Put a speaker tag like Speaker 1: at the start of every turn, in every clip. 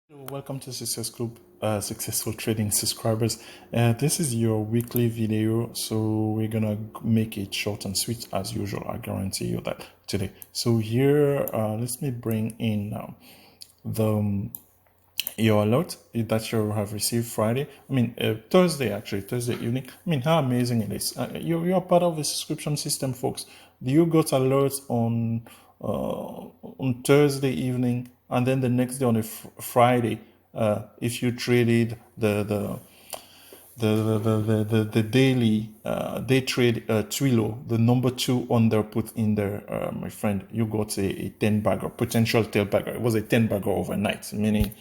Speaker 1: Hello, welcome to Success Group, Successful Trading subscribers. This is your weekly video, so we're gonna make it short and sweet as usual. I guarantee you that today. So here, let me bring in the your alert that you have received Friday. Thursday actually, Thursday evening. How amazing it is! You're part of the subscription system, folks. You got alerts on Thursday evening, and then the next day on a Friday, if you traded the daily day trade Twilo, the number 2 on there put in there, my friend, you got a 10 bagger, potential tail bagger. It was a 10 bagger overnight, meaning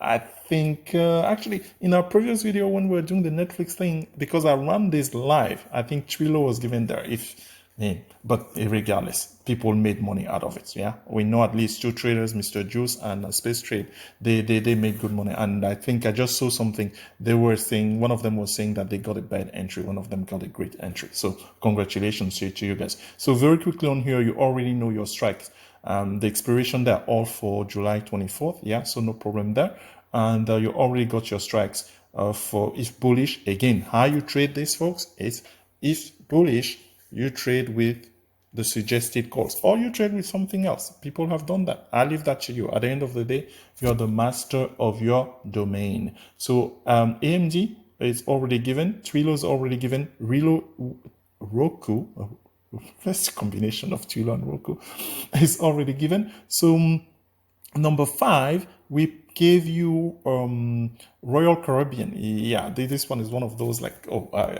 Speaker 1: I think actually in our previous video when we were doing the Netflix thing, because I ran this live, I think Twilo was given there. But regardless, people made money out of it. Yeah, we know at least 2 traders, Mr. Juice and Space Trade. They made good money, and I think I just saw something. They were saying, one of them was saying that they got a bad entry, one of them got a great entry. So congratulations to you guys. So very quickly on here, you already know your strikes. The expiration, they're all for July 24th. Yeah, so no problem there. And you already got your strikes for if bullish. Again, how you trade this, folks, is if bullish, you trade with the suggested calls, or you trade with something else. People have done that. I leave that to you. At the end of the day, you're the master of your domain. So AMD is already given. Twilo is already given. Roku, that's a combination of Twilo and Roku, is already given. So number 5, we gave you Royal Caribbean. Yeah, this one is one of those like,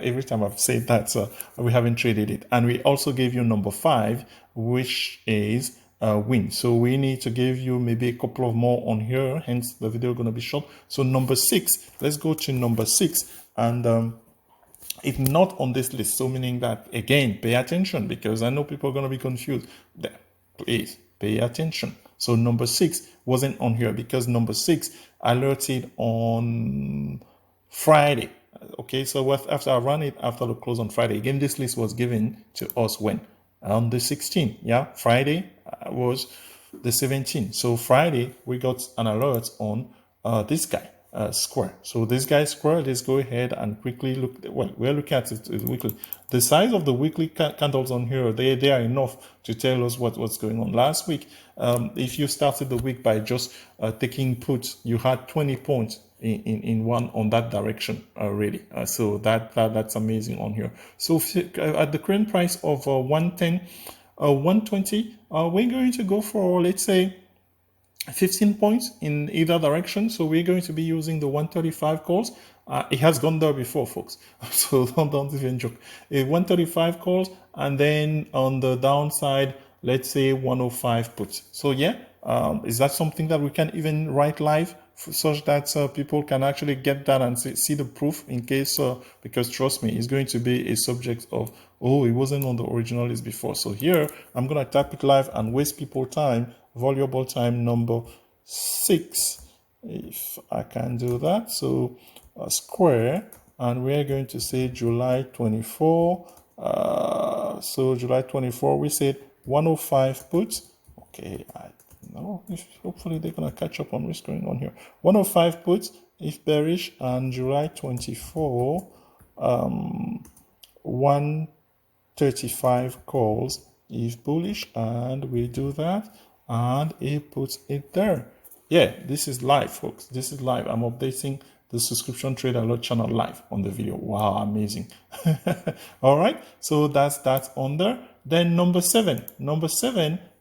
Speaker 1: every time I've said that, we haven't traded it. And we also gave you number 5, which is win. So we need to give you maybe a couple of more on here, hence the video going to be short. So number 6, let's go to number 6, and it's not on this list. So meaning that, again, pay attention, because I know people are going to be confused. There, please pay attention. So number 6 wasn't on here because number 6 alerted on Friday. Okay, so after I ran it after the close on Friday, again, this list was given to us when? On the 16th. Yeah, Friday was the 17th. So Friday, we got an alert on this guy. Square. So this guy Square, let's go ahead and quickly look. Well, we're looking at it weekly. The size of the weekly candles on here, they are enough to tell us what's going on. Last week, if you started the week by just taking puts, you had 20 points in one on that direction already. So that's amazing on here. So at the current price of 110, 120, we're going to go for, let's say, 15 points in either direction. So we're going to be using the 135 calls. It has gone there before, folks. So don't even joke. 135 calls, and then on the downside, let's say 105 puts. So yeah, is that something that we can even write live such that people can actually get that and see the proof in case, because trust me, it's going to be a subject of, oh, it wasn't on the original list before. So here, I'm going to tap it live and waste people time, valuable time. Number 6, if I can do that. So Square, and we're going to say July 24. So July 24, we said 105 puts. Okay, hopefully they're going to catch up on what's going on here. 105 puts if bearish, and July 24, 135 calls if bullish, and we do that, and it puts it there. Yeah, this is live, folks. This is live. I'm updating the subscription trade alert channel live on the video. Wow, amazing. All right, so that's on there. Then number 7,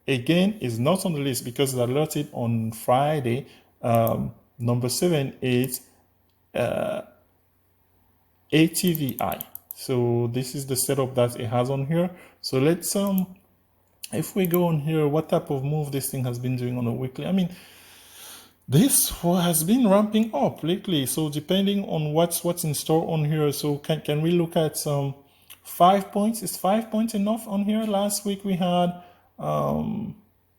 Speaker 1: again, is not on the list because it's alerted on Friday. Number 7 is ATVI. So this is the setup that it has on here. So let's if we go on here, what type of move this thing has been doing on a weekly? This has been ramping up lately. So depending on what's in store on here, so can we look at some 5 points? Is 5 points enough on here? Last week we had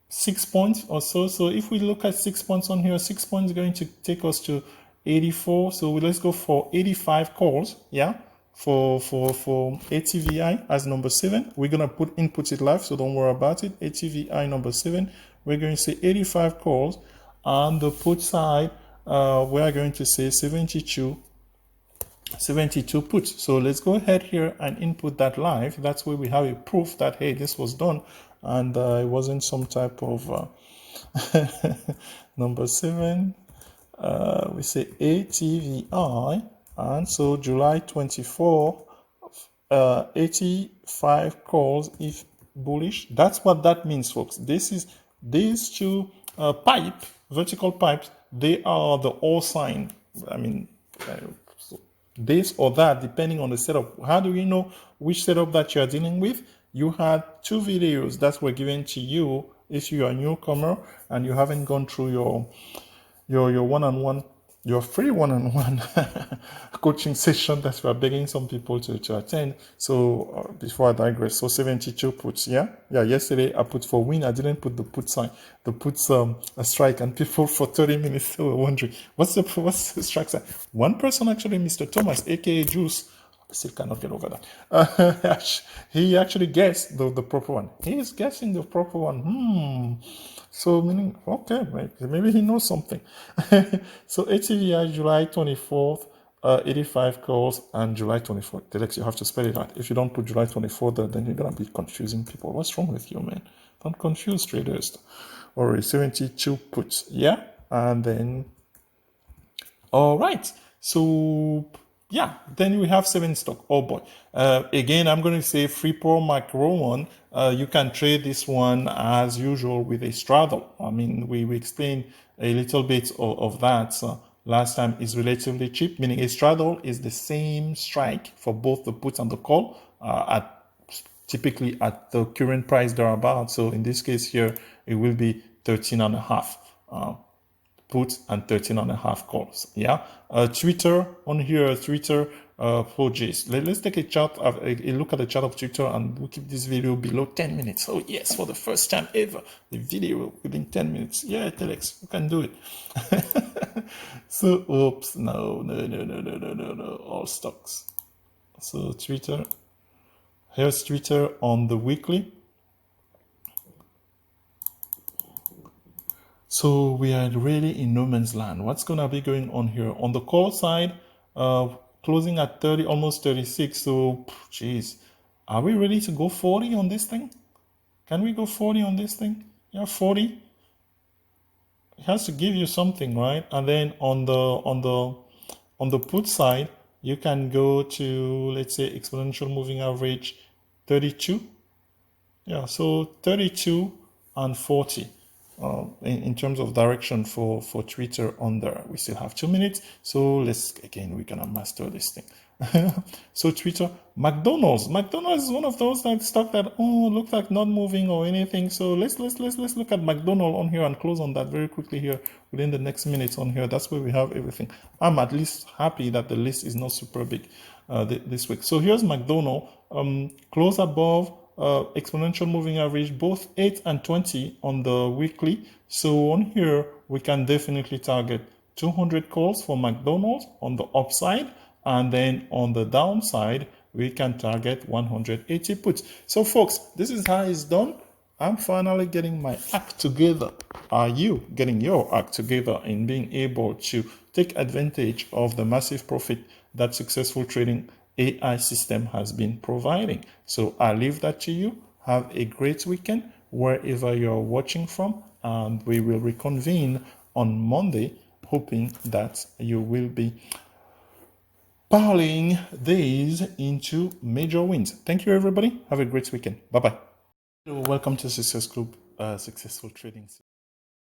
Speaker 1: 6 points or so. So if we look at 6 points on here, 6 points is going to take us to 84. So let's go for 85 calls. Yeah, for ATVI as number 7. We're gonna input it live, so don't worry about it. ATVI number 7. We're going to say 85 calls. On the put side, we are going to say 72 puts. So let's go ahead here and input that live. That's where we have a proof that, hey, this was done and it wasn't some type of number 7. We say ATVI, and so July 24, 85 calls if bullish. That's what that means, folks. This is these two vertical pipes, they are the all sign. I mean, this or that, depending on the setup. How do you know which setup that you are dealing with? You had 2 videos that were given to you if you are a newcomer and you haven't gone through your one-on-one, your free one-on-one coaching session that we are begging some people to attend. So before I digress, so 72 puts, yeah. Yesterday I put for win. I didn't put the put sign, the puts a strike, and people for 30 minutes still were wondering what's the strike sign. One person actually, Mr. Thomas, aka Juice, I still cannot get over that. He actually guessed the proper one. He is guessing the proper one. So meaning, okay, maybe he knows something. So ATVI July 24th, 85 calls, and July 24th. Telex, you have to spell it out. If you don't put July 24th, then you're gonna be confusing people. What's wrong with you, man? Don't confuse traders. Or 72 puts, yeah, and then all right. So yeah, then we have 7 stock. Oh boy. Again, I'm going to say Freeport Macro. You can trade this one as usual with a straddle. I mean, we explained a little bit of that last time. Is relatively cheap, meaning a straddle is the same strike for both the put and the call typically at the current price thereabouts. So in this case here, it will be 13.5. Put and 13.5 calls. Yeah. Twitter on here, Twitter projects. Let's take a chart of a look at the chart of Twitter, and we'll keep this video below 10 minutes. Oh yes, for the first time ever, the video within 10 minutes. Yeah, Telex, you can do it. So oops, no, all stocks. So Twitter, here's Twitter on the weekly. So we are really in no man's land. What's going to be going on here? On the call side, closing at 30, almost 36. So, geez, are we ready to go 40 on this thing? Can we go 40 on this thing? Yeah, 40. It has to give you something, right? And then on the put side, you can go to, let's say, exponential moving average 32. Yeah, so 32 and 40. In terms of direction for Twitter on there. We still have 2 minutes. So we're gonna master this thing. So Twitter, McDonald's is one of those stock that looks like not moving or anything. So let's look at McDonald's on here and close on that very quickly here within the next minutes on here. That's where we have everything. I'm at least happy that the list is not super big this week. So here's McDonald's, close above exponential moving average, both 8 and 20 on the weekly. So on here, we can definitely target 200 calls for McDonald's on the upside, and then on the downside, we can target 180 puts. So folks, this is how it's done. I'm finally getting my act together. Are you getting your act together in being able to take advantage of the massive profit that Successful Trading AI system has been providing? So I leave that to you. Have a great weekend wherever you're watching from, and we will reconvene on Monday, hoping that you will be parlaying these into major wins. Thank you, everybody. Have a great weekend. Bye-bye. Hello, welcome to Successful Trading.